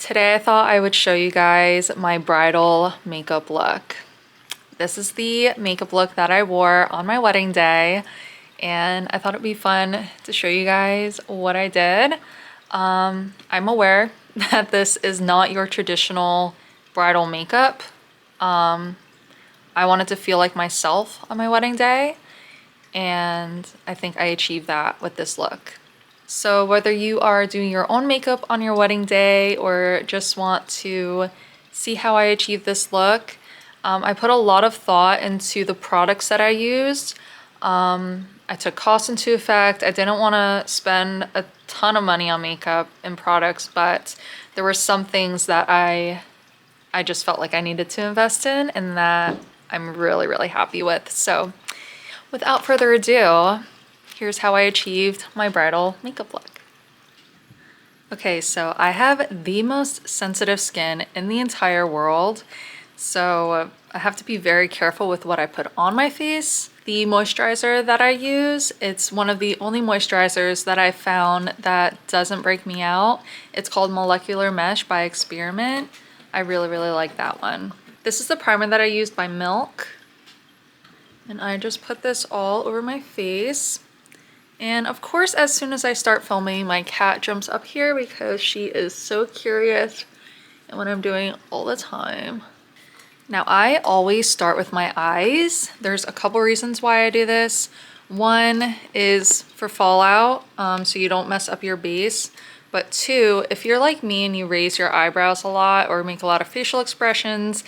Today I thought I would show you guys my bridal makeup look. This is the makeup look that I wore on my wedding day, and I thought it'd be fun to show you guys what I did. I'm aware that this is not your traditional bridal makeup. I wanted to feel like myself on my wedding day, and I think I achieved that with this look. So whether you are doing your own makeup on your wedding day or just want to see how I achieve this look, I put a lot of thought into the products that I used. I took cost into effect. I didn't want to spend a ton of money on makeup and products, but there were some things that I just felt like I needed to invest in and that I'm really, really happy with. So without further ado, here's how I achieved my bridal makeup look. Okay, so I have the most sensitive skin in the entire world, so I have to be very careful with what I put on my face. The moisturizer that I use, it's one of the only moisturizers that I found that doesn't break me out. It's called Molecular Mesh by Experiment. I really, really like that one. This is the primer that I used by Milk, and I just put this all over my face. And of course, as soon as I start filming, my cat jumps up here because she is so curious and what I'm doing all the time. Now, I always start with my eyes. There's a couple reasons why I do this. One is for fallout, so you don't mess up your base. But two, if you're like me and you raise your eyebrows a lot or make a lot of facial expressions,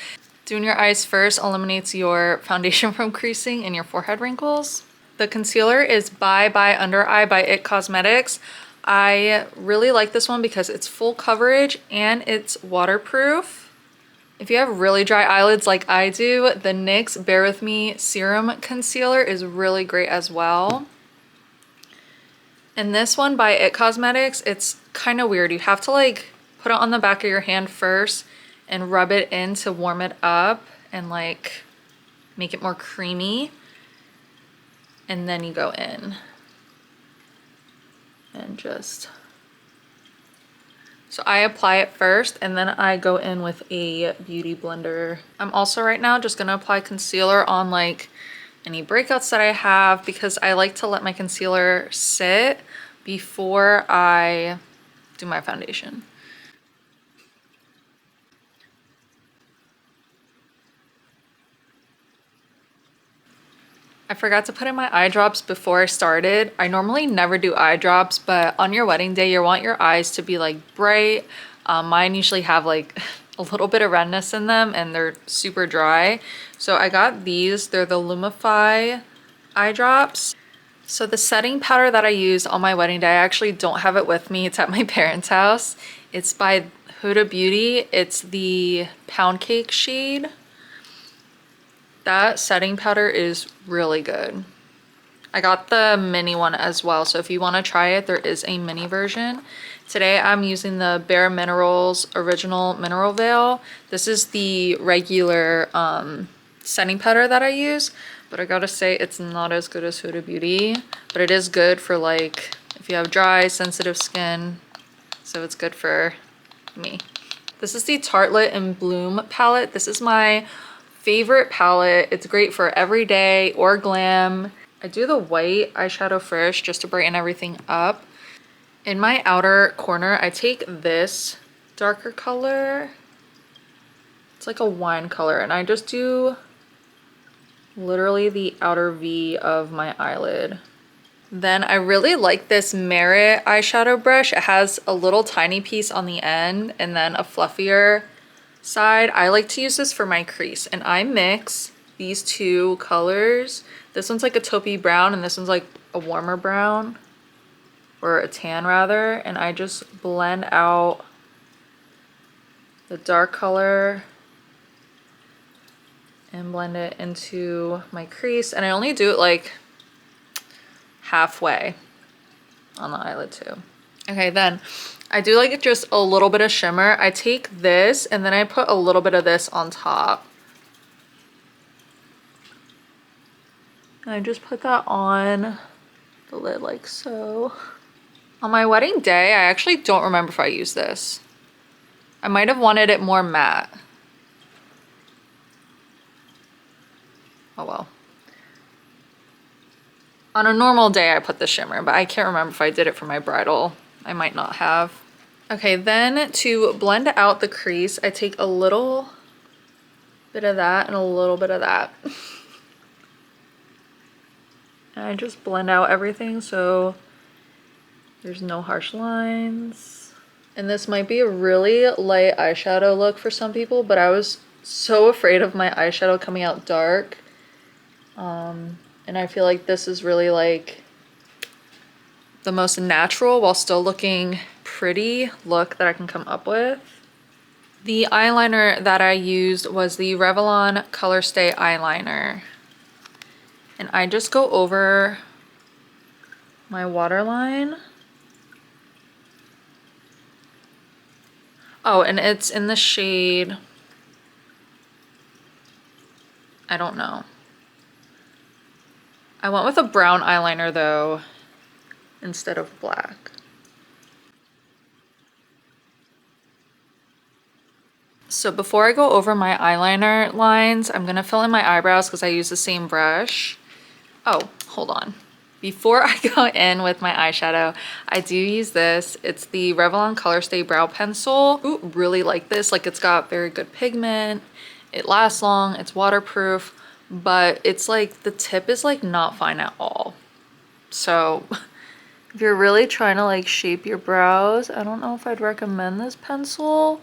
doing your eyes first eliminates your foundation from creasing and your forehead wrinkles. The concealer is Bye Bye Under Eye by IT Cosmetics. I really like this one because it's full coverage and it's waterproof. If you have really dry eyelids like I do, the NYX Bear With Me Serum Concealer is really great as well. And this one by IT Cosmetics, it's kind of weird. You have to like put it on the back of your hand first and rub it in to warm it up and like make it more creamy. And then you go in and just, so I apply it first and then I go in with a beauty blender. I'm also right now just gonna apply concealer on like any breakouts that I have because I like to let my concealer sit before I do my foundation. I forgot to put in my eye drops before I started. I normally never do eye drops, but on your wedding day, you want your eyes to be like bright. Mine usually have like a little bit of redness in them and they're super dry. So I got these, they're the Lumify eye drops. So the setting powder that I used on my wedding day, I actually don't have it with me. It's at my parents' house. It's by Huda Beauty. It's the Pound Cake shade. That setting powder is really good. I got the mini one as well, so if you want to try it, there is a mini version. Today I'm using the Bare Minerals Original Mineral Veil. This is the regular setting powder that I use, but I gotta say it's not as good as Huda Beauty, but it is good for like if you have dry, sensitive skin, so it's good for me. This is the Tartelette in Bloom palette. This is my favorite palette. It's great for everyday or glam. I do the white eyeshadow first just to brighten everything up. In my outer corner, I take this darker color. It's like a wine color, and I just do literally the outer V of my eyelid. Then I really like this Merit eyeshadow brush. It has a little tiny piece on the end and then a fluffier side. I like to use this for my crease, and I mix these two colors. This one's like a taupey brown and this one's like a warmer brown, or a tan rather, and I just blend out the dark color and blend it into my crease, and I only do it like halfway on the eyelid too. Okay, then I do like just a little bit of shimmer. I take this and then I put a little bit of this on top. And I just put that on the lid like so. On my wedding day, I actually don't remember if I used this. I might have wanted it more matte. Oh well. On a normal day I put the shimmer, but I can't remember if I did it for my bridal. I might not have. Okay, then to blend out the crease, I take a little bit of that and a little bit of that. And I just blend out everything so there's no harsh lines. And this might be a really light eyeshadow look for some people, but I was so afraid of my eyeshadow coming out dark. And I feel like this is really like the most natural while still looking pretty look that I can come up with. The eyeliner that I used was the Revlon Color Stay eyeliner. And I just go over my waterline. Oh, and it's in the shade, I don't know. I went with a brown eyeliner though, instead of black. So before I go over my eyeliner lines, I'm gonna fill in my eyebrows because I use the same brush. Oh, hold on. Before I go in with my eyeshadow, I do use this. It's the Revlon Color Stay Brow Pencil. Ooh, really like this. Like, it's got very good pigment. It lasts long, it's waterproof, but it's like, the tip is like not fine at all. So if you're really trying to like shape your brows, I don't know if I'd recommend this pencil.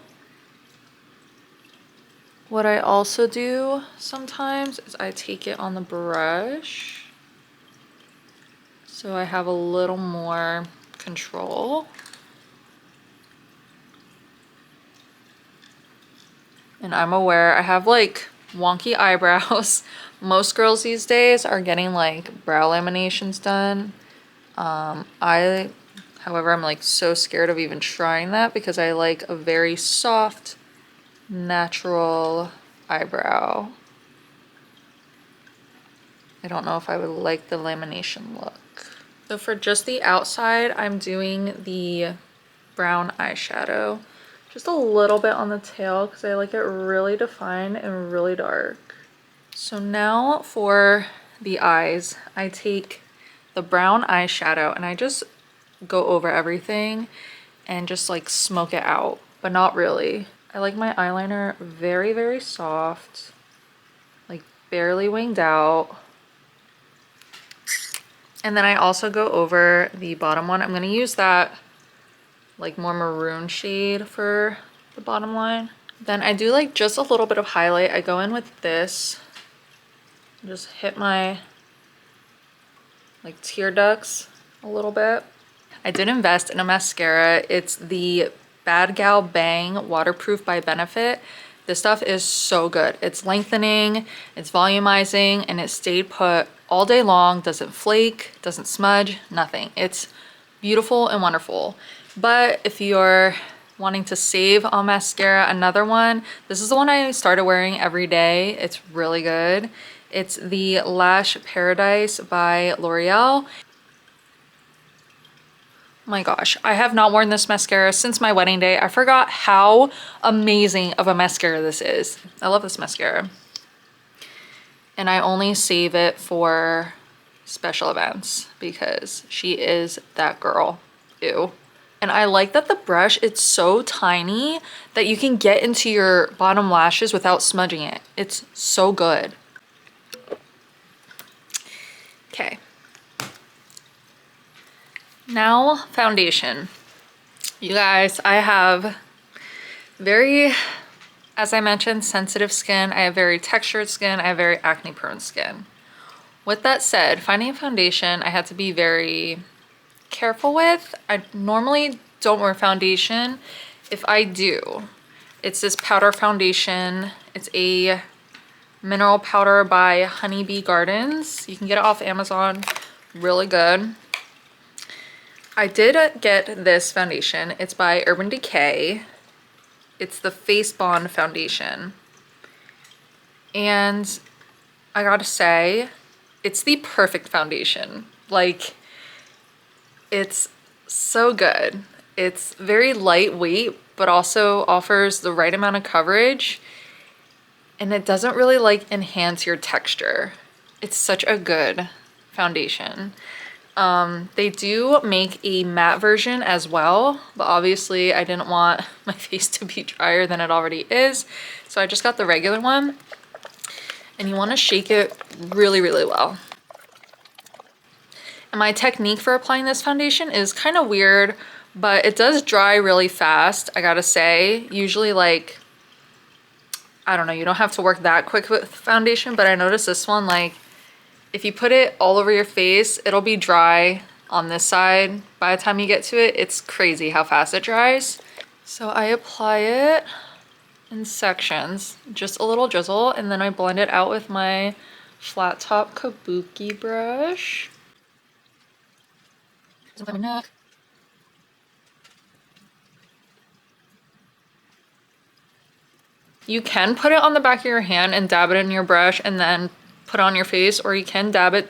What I also do sometimes is I take it on the brush, so I have a little more control. And I'm aware I have like wonky eyebrows. Most girls these days are getting like brow laminations done. However, I'm like so scared of even trying that because I like a very soft, natural eyebrow. I don't know if I would like the lamination look. So for just the outside, I'm doing the brown eyeshadow. Just a little bit on the tail because I like it really defined and really dark. So now for the eyes, I take the brown eyeshadow and I just go over everything and just like smoke it out, but not really. I like my eyeliner very, very soft, like barely winged out. And then I also go over the bottom one. I'm gonna use that like more maroon shade for the bottom line. Then I do like just a little bit of highlight. I go in with this, just hit my like tear ducts a little bit. I did invest in a mascara. It's the Bad Gal Bang Waterproof by Benefit. This stuff is so good. It's lengthening, it's volumizing, and it stayed put all day long. Doesn't flake, doesn't smudge, nothing. It's beautiful and wonderful. But if you're wanting to save on mascara, another one, this is the one I started wearing every day. It's really good. It's the Lash Paradise by L'Oreal. My gosh, I have not worn this mascara since my wedding day. I forgot how amazing of a mascara this is. I love this mascara. And I only save it for special events because she is that girl. Ew. And I like that the brush, it's so tiny that you can get into your bottom lashes without smudging it. It's so good. Okay. Now, foundation. You guys, I have very, as I mentioned, sensitive skin. I have very textured skin. I have very acne prone skin. With that said, finding a foundation I had to be very careful with. I normally don't wear foundation. If I do, it's this powder foundation. It's a mineral powder by Honeybee Gardens. You can get it off Amazon. Really good. I did get this foundation. It's by Urban Decay. It's the Face Bond foundation. And I gotta say, it's the perfect foundation. Like, it's so good. It's very lightweight, but also offers the right amount of coverage, and it doesn't really like enhance your texture. It's such a good foundation. They do make a matte version as well, but obviously I didn't want my face to be drier than it already is, so I just got the regular one. And you want to shake it really, really well. And my technique for applying this foundation is kind of weird, but it does dry really fast, I gotta say. Usually, like, I don't know, you don't have to work that quick with foundation, but I noticed this one, like, if you put it all over your face, it'll be dry on this side. By the time you get to it, it's crazy how fast it dries. So I apply it in sections, just a little drizzle, and then I blend it out with my flat top kabuki brush. You can put it on the back of your hand and dab it in your brush and then put it on your face, or you can dab it,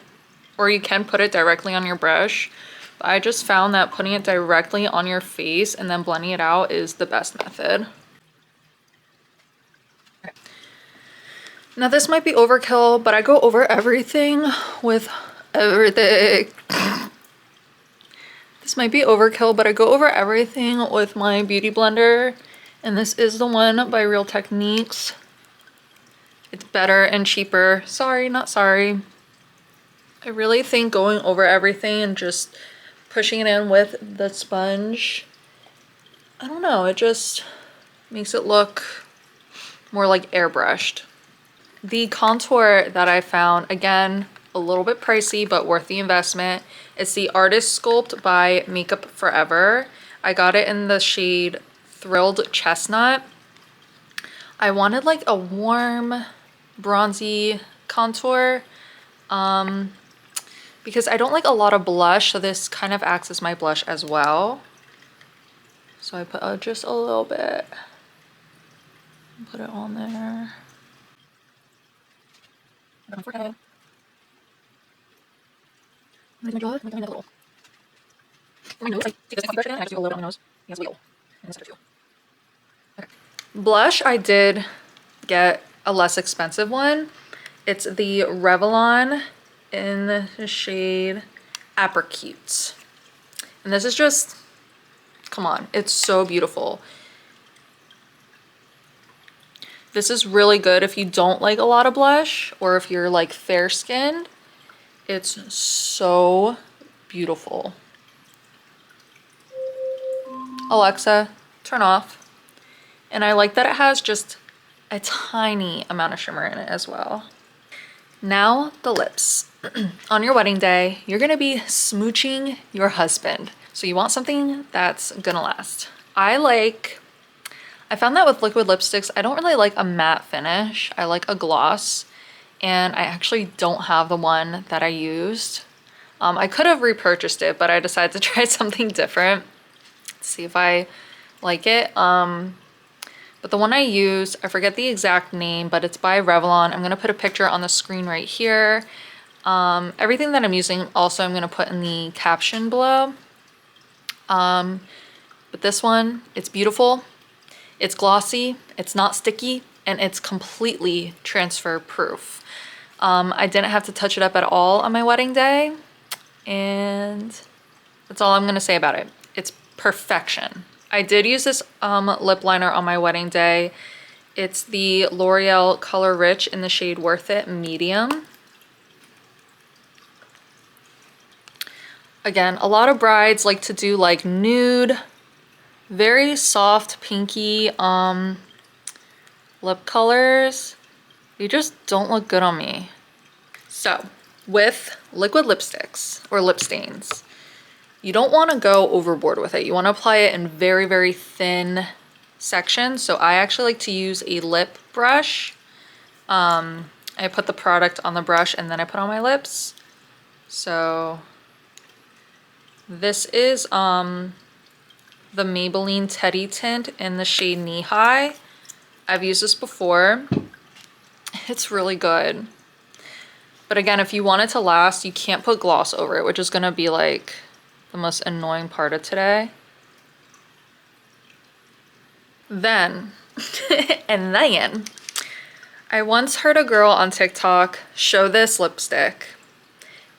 or you can put it directly on your brush. But I just found that putting it directly on your face and then blending it out is the best method. Okay. Now this might be overkill, but I go over everything with everything. This might be overkill, but I go over everything with my beauty blender. And this is the one by Real Techniques. It's better and cheaper. Sorry, not sorry. I really think going over everything and just pushing it in with the sponge, I don't know, it just makes it look more like airbrushed. The contour that I found, again, a little bit pricey, but worth the investment. It's the Artist Sculpt by Makeup Forever. I got it in the shade Thrilled Chestnut. I wanted like a warm, bronzy contour because I don't like a lot of blush, so this kind of acts as my blush as well. So I put just a little bit, put it on there. On my forehead. My jaw, my little. My nose, I take this brush and I just do a little bit on my nose. It has wiggle. And this too. Okay. Blush, I did get a less expensive one. It's the Revlon in the shade Apricot. And this is just, come on, it's so beautiful. This is really good if you don't like a lot of blush or if you're like fair skinned. It's so beautiful. Alexa, turn off. And I like that it has just a tiny amount of shimmer in it as well. Now the lips. On your wedding day, you're gonna be smooching your husband. So you want something that's gonna last. I found that with liquid lipsticks, I don't really like a matte finish. I like a gloss, and I actually don't have the one that I used. I could have repurchased it, but I decided to try something different. See if I like it. But the one I used, I forget the exact name, but it's by Revlon. I'm gonna put a picture on the screen right here. Everything that I'm using also I'm gonna put in the caption below. But this one, it's beautiful. It's glossy, it's not sticky, and it's completely transfer proof. I didn't have to touch it up at all on my wedding day, and that's all I'm gonna say about it. It's perfection. I did use this lip liner on my wedding day. It's the L'Oreal Color Rich in the shade Worth It Medium. Again, a lot of brides like to do like nude, very soft pinky lip colors. They just don't look good on me. So with liquid lipsticks or lip stains, you don't want to go overboard with it. You want to apply it in very, very thin sections. So I actually like to use a lip brush. I put the product on the brush and then I put on my lips. So this is the Maybelline Teddy Tint in the shade Knee High. I've used this before. It's really good. But again, if you want it to last, you can't put gloss over it, which is gonna be like the most annoying part of today. Then, and then, I once heard a girl on TikTok show this lipstick,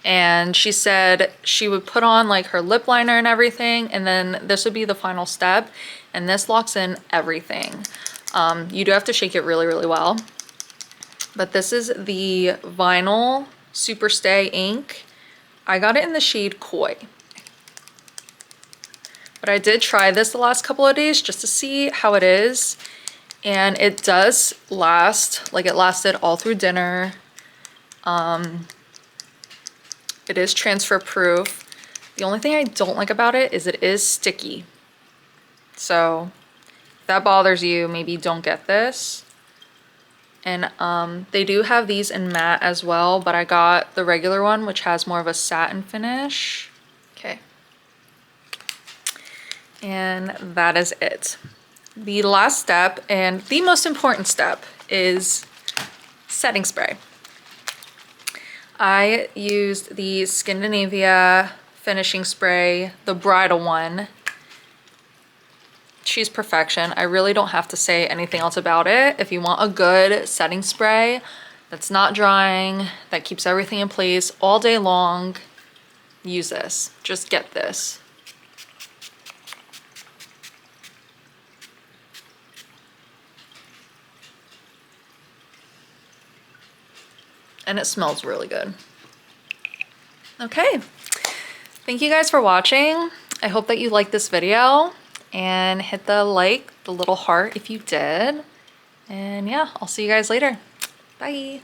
and she said she would put on like her lip liner and everything, and then this would be the final step, and this locks in everything. You do have to shake it really, really well. But this is the Vinyl Superstay ink. I got it in the shade Koi. But I did try this the last couple of days just to see how it is. And it does last, like it lasted all through dinner. It is transfer proof. The only thing I don't like about it is it is sticky. So if that bothers you, maybe don't get this. And they do have these in matte as well, but I got the regular one, which has more of a satin finish. Okay. And that is it. The last step, and the most important step, is setting spray. I used the Scandinavia finishing spray, the Bridal one. She's perfection. I really don't have to say anything else about it. If you want a good setting spray that's not drying, that keeps everything in place all day long, use this. Just get this. And it smells really good. Okay. Thank you guys for watching. I hope that you liked this video. And hit the like, the little heart if you did. And yeah, I'll see you guys later. Bye.